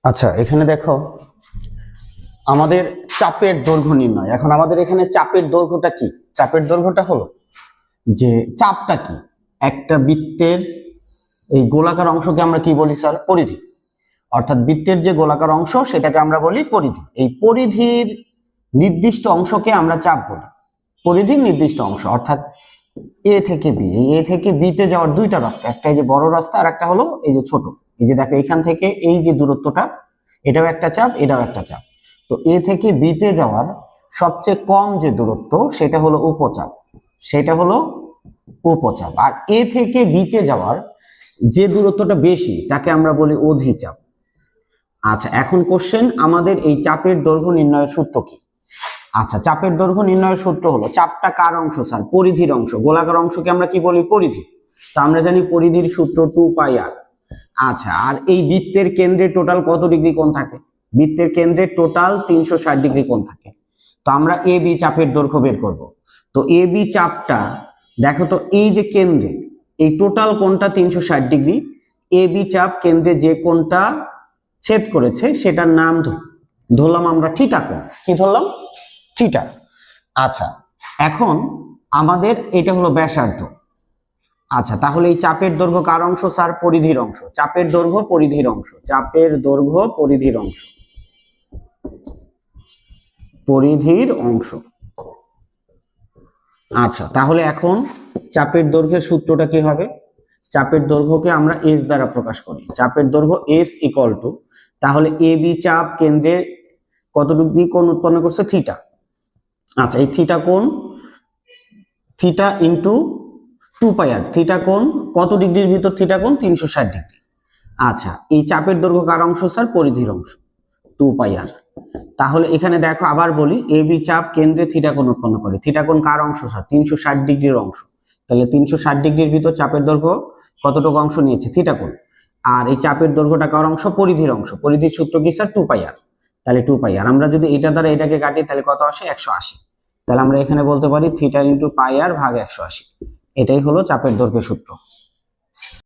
আচ্ছা, এখানে দেখো আমাদের চাপের দৈর্ঘ্য নির্ণয়। এখন আমাদের এখানে চাপের দৈর্ঘ্যটা কি? চাপের দৈর্ঘ্যটা হলো যে চাপটা কি, একটা বৃত্তের এই গোলাকার অংশকে আমরা কি বলি স্যার? পরিধি। অর্থাৎ বৃত্তের যে গোলাকার অংশ সেটাকে আমরা বলি পরিধি। এই পরিধির নির্দিষ্ট অংশকে আমরা চাপ বলি। পরিধির নির্দিষ্ট অংশ অর্থাৎ এ থেকে বি, এই এ থেকে বি তে যাওয়ার দুইটা রাস্তা, একটা এই যে বড় রাস্তা আর একটা হলো এই যে ছোট। এই যে দেখো এখান থেকে এই যে দূরত্বটা, এটাও একটা চাপ, এটাও একটা চাপ। তো এ থেকে বি তে যাওয়ার সবচেয়ে কম যে দূরত্ব সেটা হলো উপচাপ, সেটা হলো উপচাপ। আর এ থেকে বি তে যাওয়ার যে দূরত্বটা বেশি তাকে আমরা বলি অধিচাপ। আচ্ছা, এখন কোশ্চেন, আমাদের এই চাপের দৈর্ঘ্য নির্ণয়ের সূত্র কি? আচ্ছা, চাপের দৈর্ঘ্য নির্ণয়ের সূত্র হলো, চাপটা কার অংশ স্যার? পরিধির অংশ। গোলাকার অংশকে আমরা কি বলি? পরিধি। তো আমরা জানি পরিধির সূত্র 2πr। আচ্ছা, আর এই বৃত্তের কেন্দ্রে টোটাল কত ডিগ্রি কোণ থাকে? বৃত্তের কেন্দ্রে টোটাল 360 ডিগ্রি কোণ থাকে। তো আমরা এ বি চাপের দৈর্ঘ্য বের করব। তো এ বি চাপটা দেখো তো, এই যে কেন্দ্রে এই টোটাল কোণটা 360 ডিগ্রি, এ বি চাপ কেন্দ্রে যে কোণটা ছেদ করেছে সেটার নাম ধরলাম আমরা থিটা কোণ। কি ধরলাম? থিটা। আচ্ছা, এখন আমাদের এটা হলো ব্যাসার্ধ। আচ্ছা, তাহলে এই চাপের দৈর্ঘ্য কার অংশ স্যার? পরিধির অংশ। চাপের দৈর্ঘ্য পরিধির অংশ, চাপের দৈর্ঘ্য পরিধির অংশ, পরিধির অংশ। আচ্ছা, তাহলে এখন চাপের দৈর্ঘ্যের সূত্রটা কি হবে? চাপের দৈর্ঘ্যকে আমরা এস দ্বারা প্রকাশ করি। চাপের দৈর্ঘ্য এস ইকুয়াল টু, তাহলে এ বি চাপ কেন্দ্রে কত ডিগ্রি কোণ উৎপন্ন করছে? থিটা। আচ্ছা, এই থিটা কোণ, থিটা ইন্টু 2πr। থিটা কোণ কত ডিগ্রির ভিতর? থিটা কোণ 360 ডিগ্রি। আচ্ছা, এই চাপের দৈর্ঘ্য কার অংশ স্যার? পরিধির অংশ, 2πr। তাহলে এখানে দেখো আবার বলি, এ বি চাপ কেন্দ্রে থিটা কোণ উৎপন্ন করে। থিটা কোণ কার অংশ স্যার? 360 ডিগ্রির অংশ। তাহলে 360 ডিগ্রির ভিতর চাপের দৈর্ঘ্য কতটুকু অংশ নিয়েছে? থিটা কোণ। আর এই চাপের দৈর্ঘ্যটা কার অংশ? পরিধির অংশ। পরিধির সূত্র কি স্যার? 2πr। তাহলে 2πr আমরা যদি এটা দ্বারা এটাকে কাটি তাহলে কত আসে? 180। তাহলে আমরা এখানে বলতে পারি থিটা ইন্টু πr ভাগ 180। এটাই হলো চাপের দৈর্ঘ্যের সূত্র।